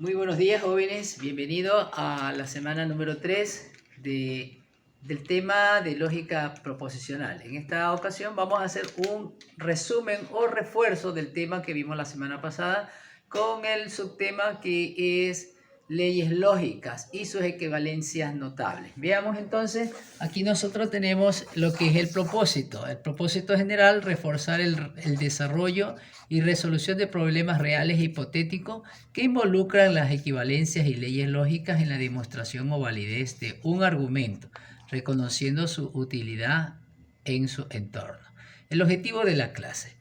Muy buenos días, jóvenes. Bienvenidos a la semana número 3 del tema de lógica proposicional. En esta ocasión vamos a hacer un resumen o refuerzo del tema que vimos la semana pasada con el subtema que es leyes lógicas y sus equivalencias notables. Veamos entonces, aquí nosotros tenemos lo que es el propósito. El propósito general, reforzar el desarrollo y resolución de problemas reales e hipotéticos que involucran las equivalencias y leyes lógicas en la demostración o validez de un argumento, reconociendo su utilidad en su entorno. El objetivo de la clase.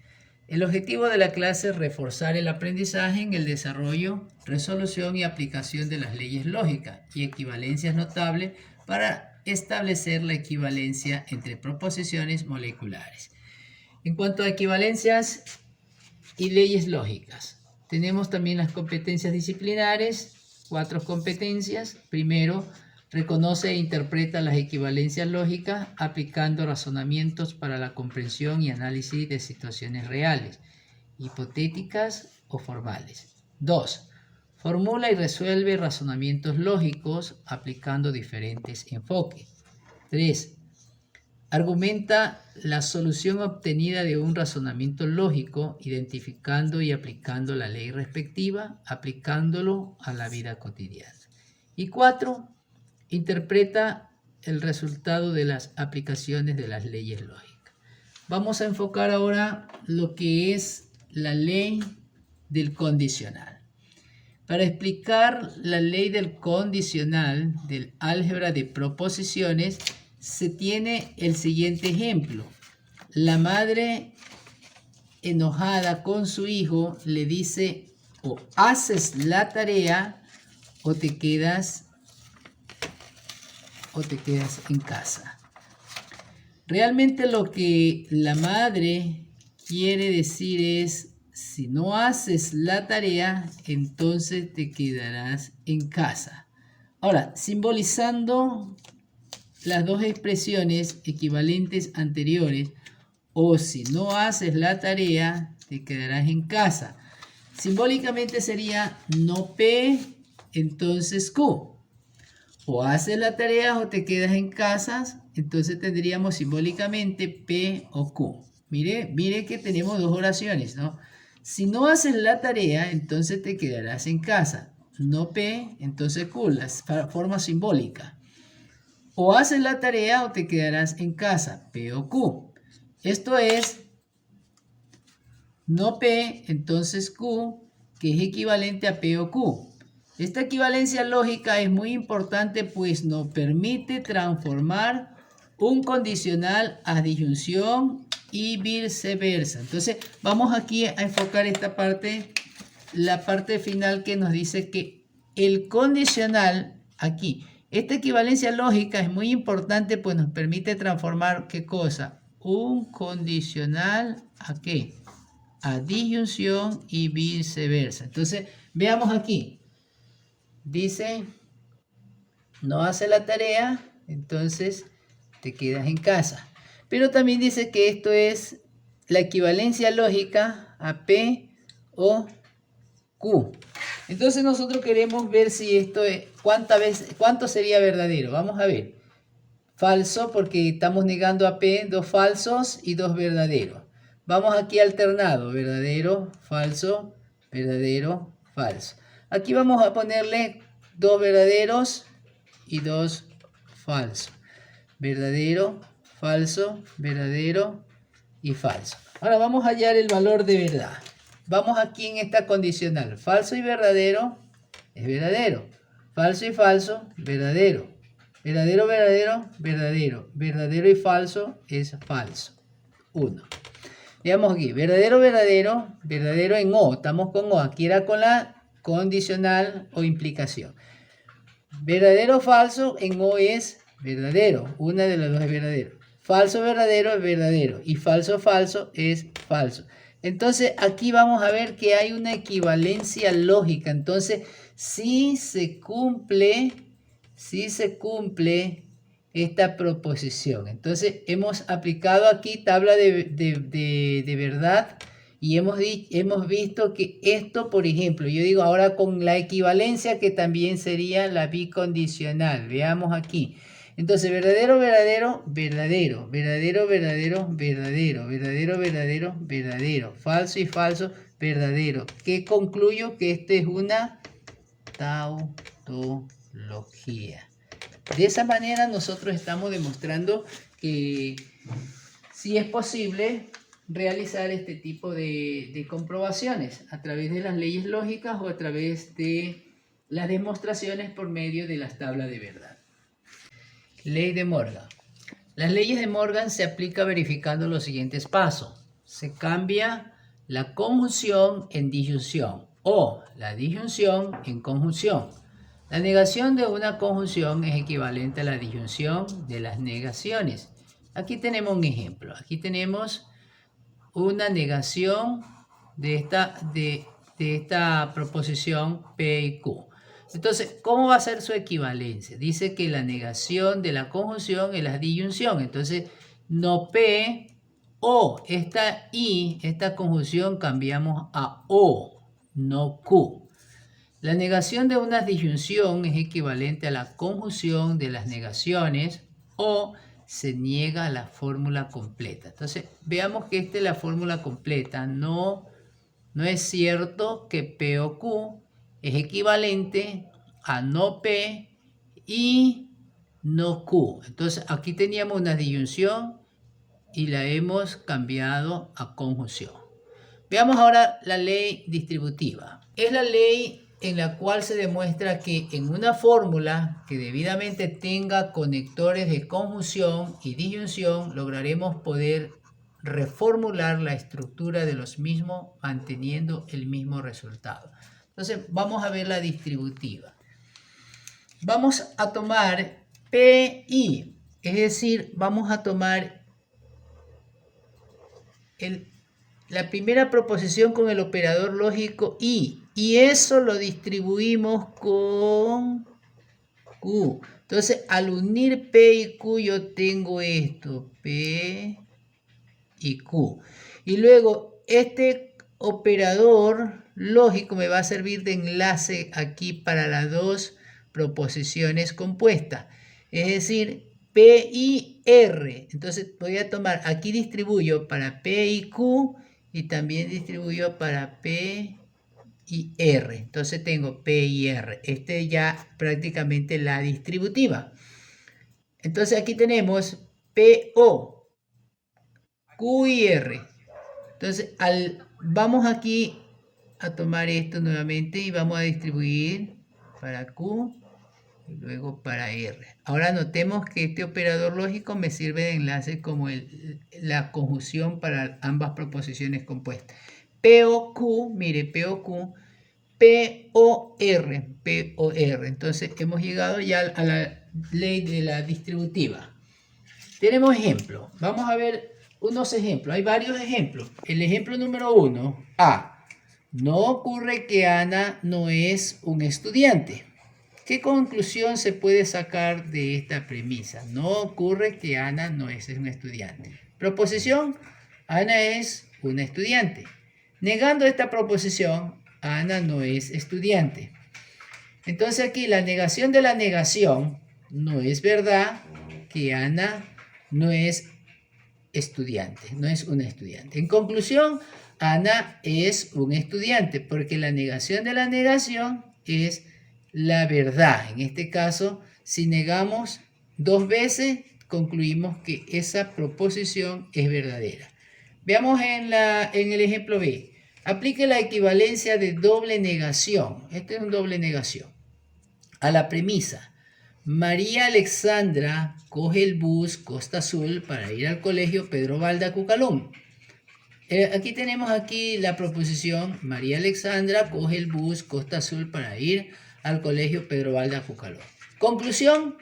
El objetivo de la clase es reforzar el aprendizaje en el desarrollo, resolución y aplicación de las leyes lógicas y equivalencias notables para establecer la equivalencia entre proposiciones moleculares. En cuanto a equivalencias y leyes lógicas, tenemos también las competencias disciplinares, 4 competencias. Primero, reconoce e interpreta las equivalencias lógicas aplicando razonamientos para la comprensión y análisis de situaciones reales, hipotéticas o formales. 2. Formula y resuelve razonamientos lógicos aplicando diferentes enfoques. 3. Argumenta la solución obtenida de un razonamiento lógico, identificando y aplicando la ley respectiva, aplicándolo a la vida cotidiana. Y 4. Interpreta el resultado de las aplicaciones de las leyes lógicas. Vamos a enfocar ahora lo que es la ley del condicional. Para explicar la ley del condicional del álgebra de proposiciones, se tiene el siguiente ejemplo. La madre enojada con su hijo le dice: o haces la tarea o te quedas en casa. Realmente lo que la madre quiere decir es: si no haces la tarea, entonces te quedarás en casa. Ahora, simbolizando las dos expresiones equivalentes anteriores, o si no haces la tarea, te quedarás en casa. Simbólicamente sería no P, entonces Q. O haces la tarea o te quedas en casa, entonces tendríamos simbólicamente P o Q. Mire que tenemos dos oraciones, ¿no? Si no haces la tarea, entonces te quedarás en casa. No P, entonces Q, la forma simbólica. O haces la tarea o te quedarás en casa, P o Q. Esto es no P, entonces Q, que es equivalente a P o Q. Esta equivalencia lógica es muy importante, pues nos permite transformar un condicional a disyunción y viceversa. Entonces vamos aquí a enfocar esta parte, la parte final que nos dice que el condicional aquí, esta equivalencia lógica es muy importante, pues nos permite transformar ¿qué cosa? Un condicional ¿a qué? A disyunción y viceversa. Entonces veamos aquí. Dice, no hace la tarea, entonces te quedas en casa. Pero también dice que esto es la equivalencia lógica a P o Q. Entonces nosotros queremos ver si esto es, cuánto sería verdadero. Vamos a ver. Falso, porque estamos negando a P, 2 falsos y 2 verdaderos. Vamos aquí alternado, verdadero, falso, verdadero, falso. Aquí vamos a ponerle 2 verdaderos y 2 falsos. Verdadero, falso, verdadero y falso. Ahora vamos a hallar el valor de verdad. Vamos aquí en esta condicional. Falso y verdadero es verdadero. Falso y falso, verdadero. Verdadero, verdadero, verdadero. Verdadero y falso es falso. 1. Veamos aquí. Verdadero, verdadero, verdadero en O. Estamos con O. Aquí era con la condicional o implicación. Verdadero, falso en O es verdadero. Una de las dos es verdadero. Falso, verdadero es verdadero. Y falso, falso es falso. Entonces aquí vamos a ver que hay una equivalencia lógica. Entonces sí se cumple esta proposición. Entonces hemos aplicado aquí tabla de verdad Y hemos visto que esto, por ejemplo, yo digo ahora con la equivalencia que también sería la bicondicional. Veamos aquí. Entonces, verdadero, verdadero, verdadero, verdadero, verdadero, verdadero, verdadero, verdadero, verdadero, falso y falso, verdadero. ¿Qué concluyo? Que esta es una tautología. De esa manera nosotros estamos demostrando que sí es posible realizar este tipo de comprobaciones a través de las leyes lógicas o a través de las demostraciones por medio de las tablas de verdad. Ley de Morgan. Las leyes de Morgan se aplica verificando los siguientes pasos. Se cambia la conjunción en disyunción o la disyunción en conjunción. La negación de una conjunción es equivalente a la disyunción de las negaciones. Aquí tenemos un ejemplo. Aquí tenemos una negación de esta proposición P y Q. Entonces, ¿cómo va a ser su equivalencia? Dice que la negación de la conjunción es la disyunción. Entonces, no P o esta I, esta conjunción cambiamos a O, no Q. La negación de una disyunción es equivalente a la conjunción de las negaciones o se niega la fórmula completa. Entonces, veamos que esta es la fórmula completa. No es cierto que P o Q es equivalente a no P y no Q. Entonces, aquí teníamos una disyunción y la hemos cambiado a conjunción. Veamos ahora la ley distributiva. Es la ley en la cual se demuestra que en una fórmula que debidamente tenga conectores de conjunción y disyunción, lograremos poder reformular la estructura de los mismos manteniendo el mismo resultado. Entonces, vamos a ver la distributiva. Vamos a tomar PI, es decir, vamos a tomar la primera proposición con el operador lógico I, y eso lo distribuimos con Q. Entonces, al unir P y Q, yo tengo esto, P y Q. Y luego, este operador lógico me va a servir de enlace aquí para las dos proposiciones compuestas. Es decir, P y R. Entonces, voy a tomar, aquí distribuyo para P y Q y también distribuyo para P y R. Entonces tengo P y R. Este ya prácticamente la distributiva. Entonces aquí tenemos PO, Q y R. Entonces vamos aquí a tomar esto nuevamente y vamos a distribuir para Q y luego para R. Ahora notemos que este operador lógico me sirve de enlace como la conjunción para ambas proposiciones compuestas. POQ, mire, POQ, POR, POR. Entonces hemos llegado ya a la ley de la distributiva. Tenemos ejemplos. Vamos a ver unos ejemplos. Hay varios ejemplos. El ejemplo número 1, A. No ocurre que Ana no es un estudiante. ¿Qué conclusión se puede sacar de esta premisa? No ocurre que Ana no es un estudiante. Proposición, Ana es una estudiante. Negando esta proposición, Ana no es estudiante. Entonces aquí la negación de la negación, no es verdad que Ana no es estudiante, no es una estudiante. En conclusión, Ana es un estudiante porque la negación de la negación es la verdad. En este caso, si negamos dos veces, concluimos que esa proposición es verdadera. Veamos en el ejemplo B. Aplique la equivalencia de doble negación. Este es un doble negación. A la premisa. María Alexandra coge el bus Costa Azul para ir al colegio Pedro Balda Cucalón. Aquí tenemos la proposición. María Alexandra coge el bus Costa Azul para ir al colegio Pedro Balda Cucalón. Conclusión.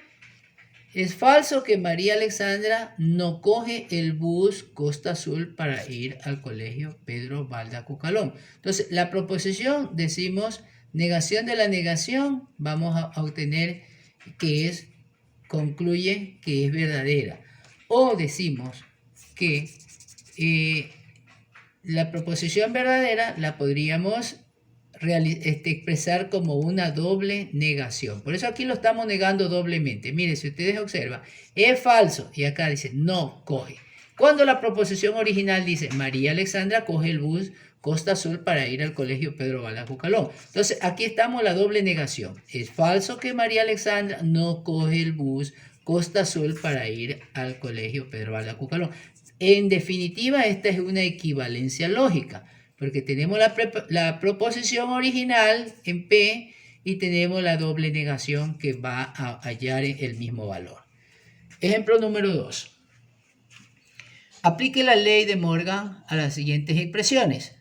Es falso que María Alexandra no coge el bus Costa Azul para ir al colegio Pedro Balda Cucalón. Entonces, la proposición, decimos, negación de la negación, vamos a obtener que concluye que es verdadera. O decimos que la proposición verdadera la podríamos expresar como una doble negación. Por eso aquí lo estamos negando doblemente. Mire, si ustedes observan, es falso y acá dice no coge. Cuando la proposición original dice María Alexandra coge el bus Costa Azul para ir al colegio Pedro Bala Cucalón. Entonces aquí estamos la doble negación. Es falso que María Alexandra no coge el bus Costa Azul para ir al colegio Pedro Bala Cucalón. En definitiva, esta es una equivalencia lógica, porque tenemos la proposición original en P y tenemos la doble negación que va a hallar el mismo valor. Ejemplo número 2. Aplique la ley de Morgan a las siguientes expresiones.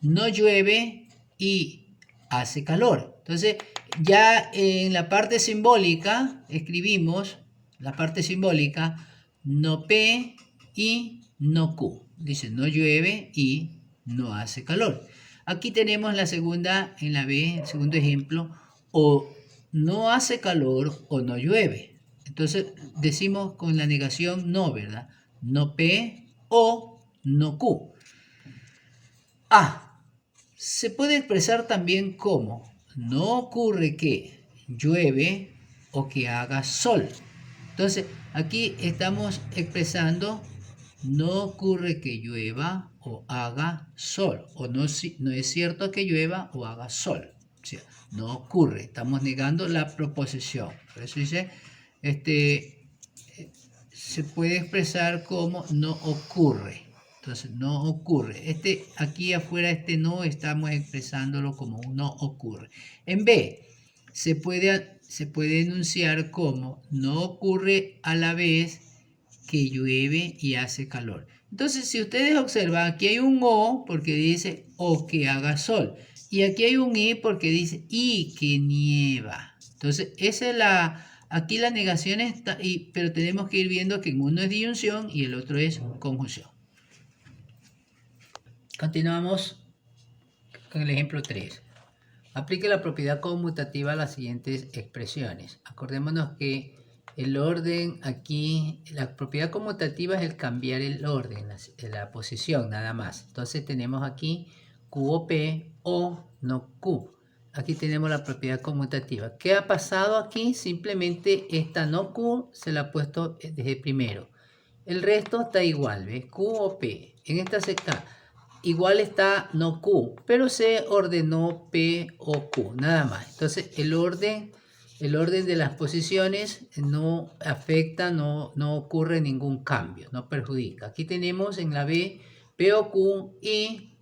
No llueve y hace calor. Entonces, ya en la parte simbólica escribimos la parte simbólica no P y no Q. Dice no llueve y no hace calor. Aquí tenemos la segunda, en la B, el segundo ejemplo, o no hace calor o no llueve. Entonces decimos con la negación no, ¿verdad? No P o no Q. A. Se puede expresar también como no ocurre que llueve o que haga sol. Entonces aquí estamos expresando no ocurre que llueva o haga sol, o no es cierto que llueva o haga sol. O sea, no ocurre, estamos negando la proposición. Por eso dice, se puede expresar como no ocurre. Entonces, no ocurre. Aquí afuera, no estamos expresándolo como no ocurre. En B, se puede enunciar como no ocurre a la vez que llueve y hace calor. Entonces, si ustedes observan, aquí hay un O porque dice o que haga sol. Y aquí hay un I porque dice y que nieva. Entonces, esa es aquí la negación está, pero tenemos que ir viendo que uno es disyunción y el otro es conjunción. Continuamos con el ejemplo 3. Aplique la propiedad conmutativa a las siguientes expresiones. Acordémonos que el orden aquí, la propiedad conmutativa es el cambiar el orden, la posición nada más. Entonces tenemos aquí Q o P o no Q. Aquí tenemos la propiedad conmutativa. ¿Qué ha pasado aquí? Simplemente esta no Q se la ha puesto desde primero. El resto está igual, ¿ves? Q o P. En esta secta igual está no Q, pero se ordenó P o Q, nada más. Entonces el orden de las posiciones no afecta, no ocurre ningún cambio, no perjudica. Aquí tenemos en la B P o Q y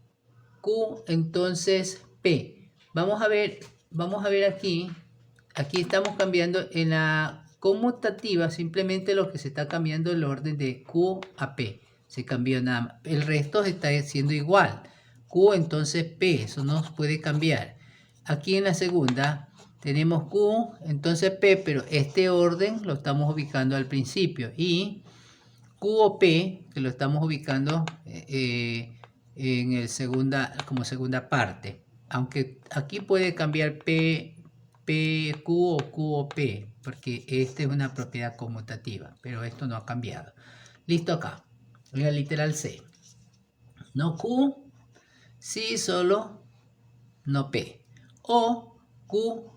Q, entonces P. Vamos a ver aquí estamos cambiando en la conmutativa, simplemente lo que se está cambiando el orden de Q a P. Se cambió nada más. El resto está siendo igual. Q, entonces P. Eso no puede cambiar. Aquí en la segunda tenemos Q, entonces P, pero este orden lo estamos ubicando al principio. Y Q o P, que lo estamos ubicando en el como segunda parte. Aunque aquí puede cambiar P, Q o Q o P, porque esta es una propiedad conmutativa, pero esto no ha cambiado. Listo acá. En la literal C. No Q, sí solo, no P. O Q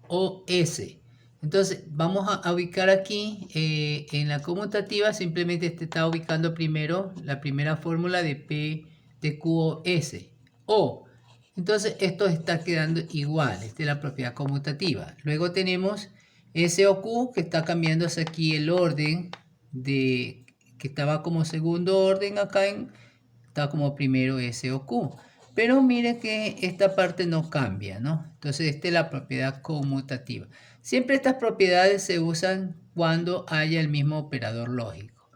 o S. Entonces vamos a ubicar aquí en la conmutativa, simplemente está ubicando primero la primera fórmula de P de Q o S. O. Entonces esto está quedando igual. Esta es la propiedad conmutativa. Luego tenemos S o Q que está cambiándose aquí el orden de que estaba como segundo orden acá, está como primero S o Q. Pero miren que esta parte no cambia, ¿no? Entonces esta es la propiedad conmutativa. Siempre estas propiedades se usan cuando haya el mismo operador lógico.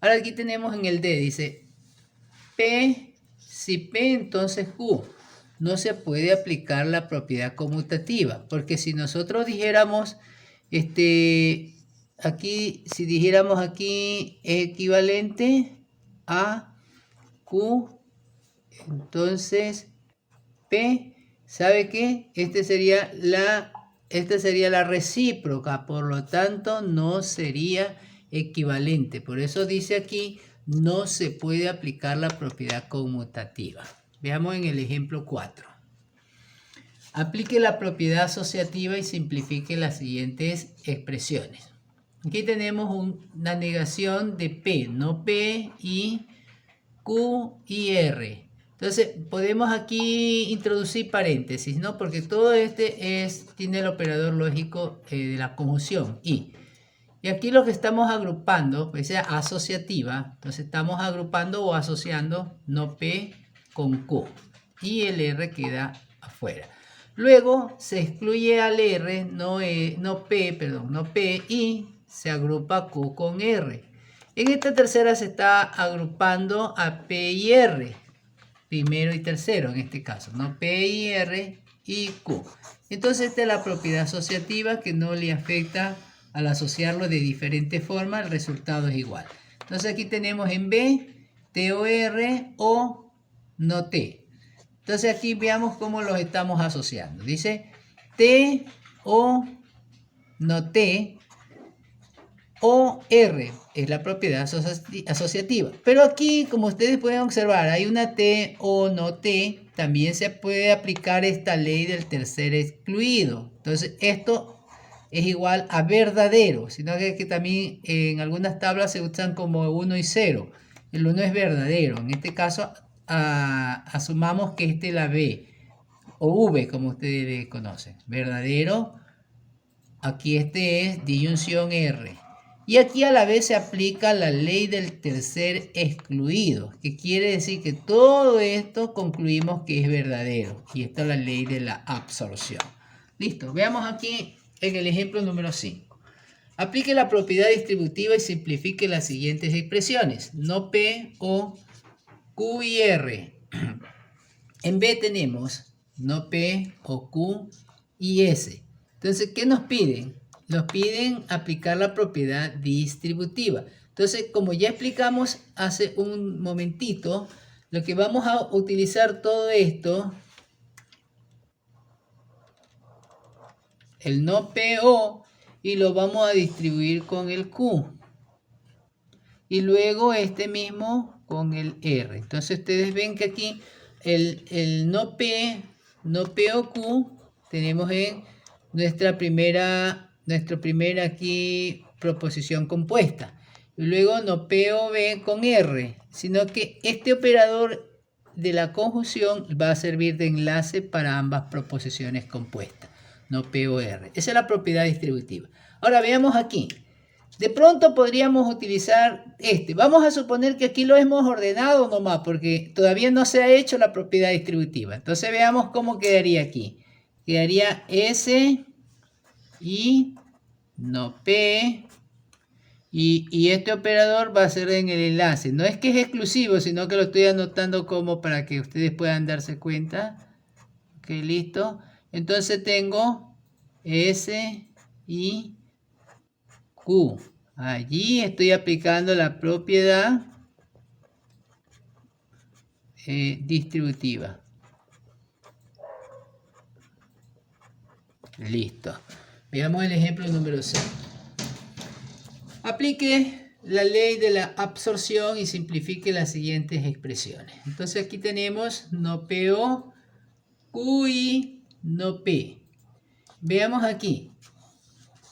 Ahora aquí tenemos en el D, dice P, si P entonces Q. No se puede aplicar la propiedad conmutativa, porque si nosotros dijéramos, aquí, si dijéramos aquí equivalente a Q, entonces P, ¿sabe qué? Esta sería la recíproca, por lo tanto no sería equivalente. Por eso dice aquí, no se puede aplicar la propiedad conmutativa. Veamos en el ejemplo 4. Aplique la propiedad asociativa y simplifique las siguientes expresiones. Aquí tenemos una negación de P, no P y Q y R. Entonces podemos aquí introducir paréntesis, ¿no? Porque todo tiene el operador lógico de la conjunción y. Y aquí lo que estamos agrupando, pues sea asociativa, entonces estamos agrupando o asociando no P con Q y el R queda afuera. Luego se excluye al R, no P y se agrupa Q con R. En esta tercera se está agrupando a P y R, primero y tercero en este caso, no P y R y Q. Entonces esta es la propiedad asociativa que no le afecta al asociarlo de diferentes formas, el resultado es igual. Entonces aquí tenemos en B, T o R o no T. Entonces aquí veamos cómo los estamos asociando. Dice T o no T o R es la propiedad asociativa. Pero aquí, como ustedes pueden observar, hay una T o no T. También se puede aplicar esta ley del tercer excluido. Entonces esto es igual a verdadero, sino que también en algunas tablas se usan como 1 y 0. El 1 es verdadero. En este caso, asumamos que este es la B o V, como ustedes conocen. Verdadero. Aquí este es disyunción R. Y aquí a la vez se aplica la ley del tercer excluido, que quiere decir que todo esto concluimos que es verdadero. Y esta es la ley de la absorción. Listo, veamos aquí en el ejemplo número 5. Aplique la propiedad distributiva y simplifique las siguientes expresiones. No P o Q y R. En B tenemos no P o Q y S. Entonces, ¿qué nos piden? Nos piden aplicar la propiedad distributiva. Entonces, como ya explicamos hace un momentito, lo que vamos a utilizar todo esto, el no PO, y lo vamos a distribuir con el Q. Y luego este mismo con el R. Entonces, ustedes ven que aquí el no P o Q tenemos en nuestra primera aquí proposición compuesta. Y luego no P o B con R, sino que este operador de la conjunción va a servir de enlace para ambas proposiciones compuestas, no P o R. Esa es la propiedad distributiva. Ahora veamos aquí. De pronto podríamos utilizar este. Vamos a suponer que aquí lo hemos ordenado nomás, porque todavía no se ha hecho la propiedad distributiva. Entonces veamos cómo quedaría aquí. Quedaría S y no P. Y este operador va a ser en el enlace. No es que es exclusivo, sino que lo estoy anotando como para que ustedes puedan darse cuenta. Ok, listo. Entonces tengo S y Q. Allí estoy aplicando la propiedad distributiva. Listo. Veamos el ejemplo número 6. Aplique la ley de la absorción y simplifique las siguientes expresiones. Entonces aquí tenemos no PO, Q y no P. Veamos aquí.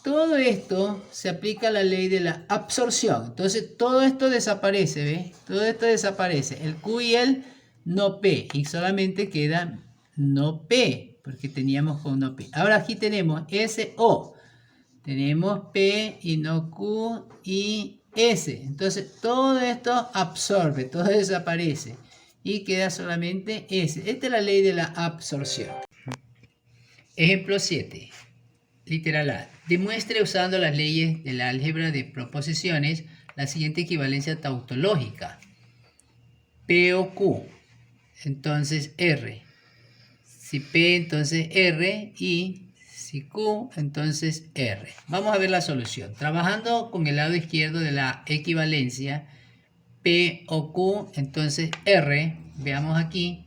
Todo esto se aplica a la ley de la absorción. Entonces todo esto desaparece, ¿ves? Todo esto desaparece. El Q y el no P. Y solamente queda no P, porque teníamos con no P. Ahora aquí tenemos SO. Tenemos P y no Q y S. Entonces todo esto absorbe, todo desaparece. Y queda solamente S. Esta es la ley de la absorción. Ejemplo 7. Literal A. Demuestre usando las leyes del álgebra de proposiciones la siguiente equivalencia tautológica. P o Q, entonces R. Si P, entonces R. Y si Q, entonces R. Vamos a ver la solución. Trabajando con el lado izquierdo de la equivalencia, P o Q, entonces R. Veamos aquí.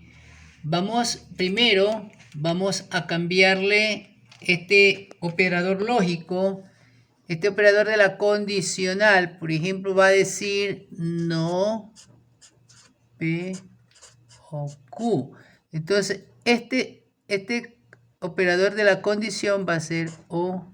Primero vamos a cambiarle este operador lógico Este operador de la condicional, por ejemplo, va a decir no P o Q. Entonces, este operador de la condición va a ser O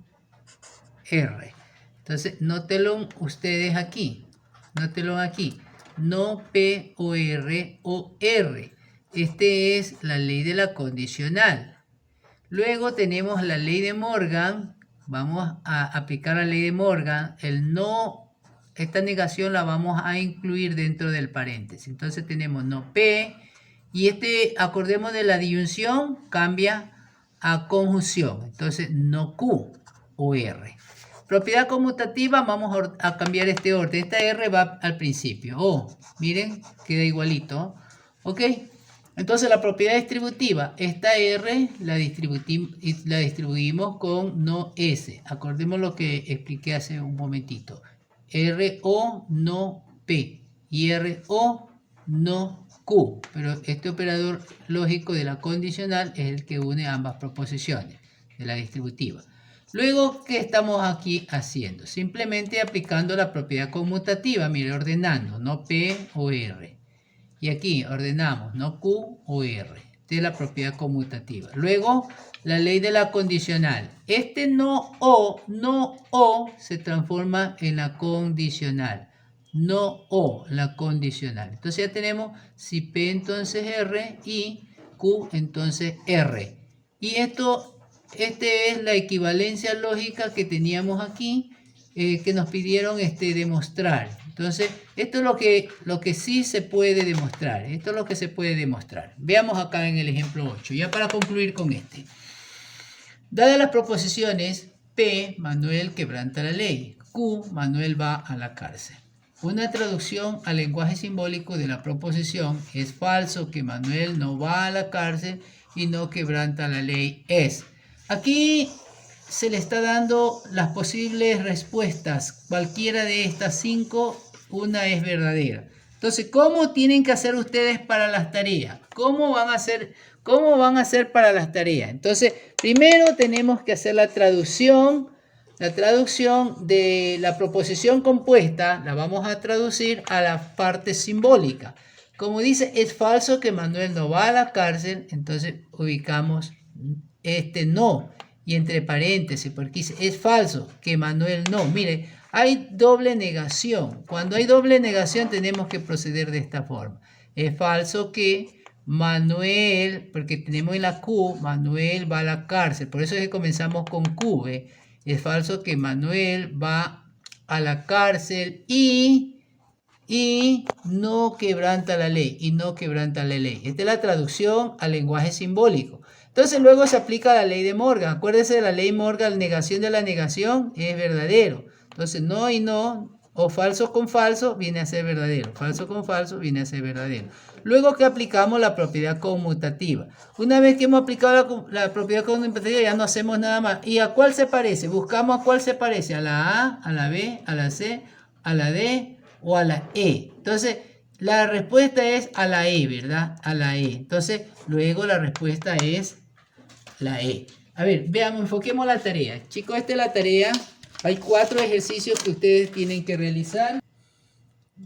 R. Entonces, nótelo ustedes aquí. Nótelo aquí. No P o R o R. Este es la ley de la condicional. Luego tenemos la ley de Morgan. Vamos a aplicar la ley de Morgan. El no, esta negación la vamos a incluir dentro del paréntesis. Entonces tenemos no P. Y acordemos de la disyunción, cambia a conjunción. Entonces no Q o R. Propiedad conmutativa, vamos a cambiar este orden. Esta R va al principio. Oh, miren, queda igualito. ¿Ok? Entonces la propiedad distributiva, esta R la distribuimos con no S. Acordemos lo que expliqué hace un momentito. RO no P y RO no Q. Pero este operador lógico de la condicional es el que une ambas proposiciones de la distributiva. Luego, ¿qué estamos aquí haciendo? Simplemente aplicando la propiedad conmutativa, mire, ordenando, no P o R. Y aquí ordenamos, no Q o R. Esta es la propiedad conmutativa. Luego, la ley de la condicional. Este no O se transforma en la condicional. No O, la condicional. Entonces ya tenemos si P entonces R y Q entonces R. Y este es la equivalencia lógica que teníamos aquí, que nos pidieron demostrar. Entonces, esto es lo que sí se puede demostrar. Esto es lo que se puede demostrar. Veamos acá en el ejemplo 8, ya para concluir con este. Dadas las proposiciones, P, Manuel quebranta la ley. Q, Manuel va a la cárcel. Una traducción al lenguaje simbólico de la proposición es falso que Manuel no va a la cárcel y no quebranta la ley es. Aquí se le está dando las posibles respuestas. Cualquiera de estas 5, una es verdadera. Entonces, ¿cómo tienen que hacer ustedes para las tareas? ¿Cómo van a hacer para las tareas? Entonces, primero tenemos que hacer la traducción de la proposición compuesta, la vamos a traducir a la parte simbólica. Como dice, es falso que Manuel no va a la cárcel, entonces ubicamos no, y entre paréntesis, porque dice, es falso que Manuel no. Mire, hay doble negación. Cuando hay doble negación tenemos que proceder de esta forma. Es falso que Manuel, porque tenemos en la Q, Manuel va a la cárcel. Por eso es que comenzamos con Q. Es falso que Manuel va a la cárcel y no quebranta la ley. Y no quebranta la ley. Esta es la traducción al lenguaje simbólico. Entonces luego se aplica la ley de Morgan. Acuérdense de la ley Morgan, negación de la negación es verdadero. Entonces no y no, o falso con falso, viene a ser verdadero. Falso con falso viene a ser verdadero. Luego que aplicamos la propiedad conmutativa. Una vez que hemos aplicado la propiedad conmutativa ya no hacemos nada más. ¿Y a cuál se parece? Buscamos a cuál se parece. A la A, a la B, a la C, a la D o a la E. Entonces la respuesta es a la E, ¿verdad? A la E. Entonces luego la respuesta es la E. A ver, veamos, enfoquemos la tarea. Chicos, esta es la tarea. Hay 4 ejercicios que ustedes tienen que realizar.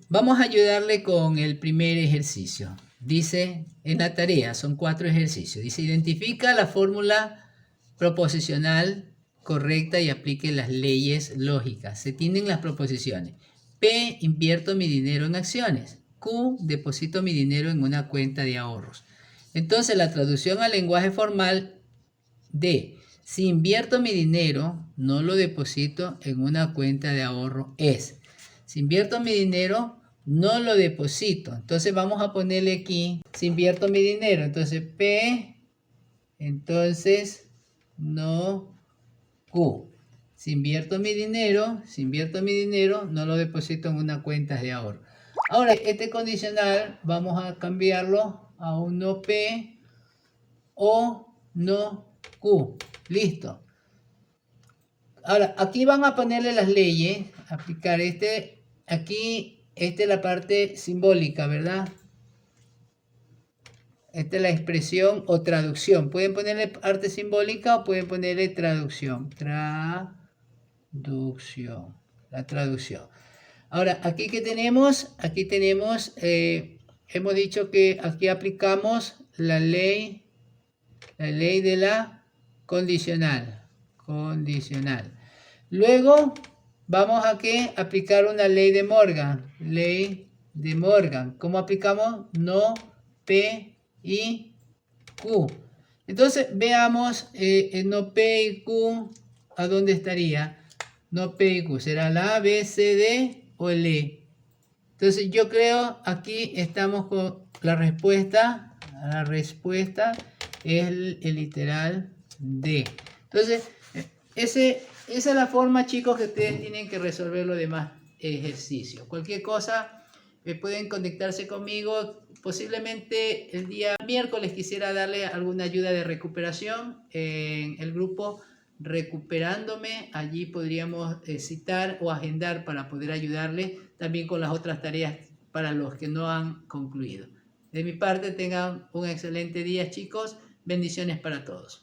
Vamos a ayudarle con el primer ejercicio. Dice, en la tarea, son 4 ejercicios. Dice, identifica la fórmula proposicional correcta y aplique las leyes lógicas. Se tienen las proposiciones. P, invierto mi dinero en acciones. Q, deposito mi dinero en una cuenta de ahorros. Entonces, la traducción al lenguaje formal D. Si invierto mi dinero, no lo deposito en una cuenta de ahorro es. Si invierto mi dinero, no lo deposito. Entonces vamos a ponerle aquí, si invierto mi dinero, entonces P, entonces no Q. Si invierto mi dinero, no lo deposito en una cuenta de ahorro. Ahora, este condicional vamos a cambiarlo a un no P o no Q. Listo. Ahora, aquí van a ponerle las leyes, aplicar aquí, esta es la parte simbólica, ¿verdad? Esta es la expresión o traducción. Pueden ponerle parte simbólica o pueden ponerle traducción. Traducción. traducción. La traducción. Ahora, aquí que tenemos, hemos dicho que aquí aplicamos la ley de la condicional. Luego vamos a aplicar una ley de Morgan. Ley de Morgan. ¿Cómo aplicamos? No P y Q. Entonces veamos no P y Q, ¿a dónde estaría? No P y Q, ¿será la A, B, C, D o el E? Entonces yo creo aquí estamos con la respuesta. La respuesta es el literal D. Entonces, esa es la forma, chicos, que ustedes tienen que resolver los demás ejercicios. Cualquier cosa, pueden conectarse conmigo. Posiblemente el día miércoles quisiera darle alguna ayuda de recuperación en el grupo Recuperándome. Allí podríamos citar o agendar para poder ayudarle también con las otras tareas para los que no han concluido. De mi parte, tengan un excelente día, chicos. Bendiciones para todos.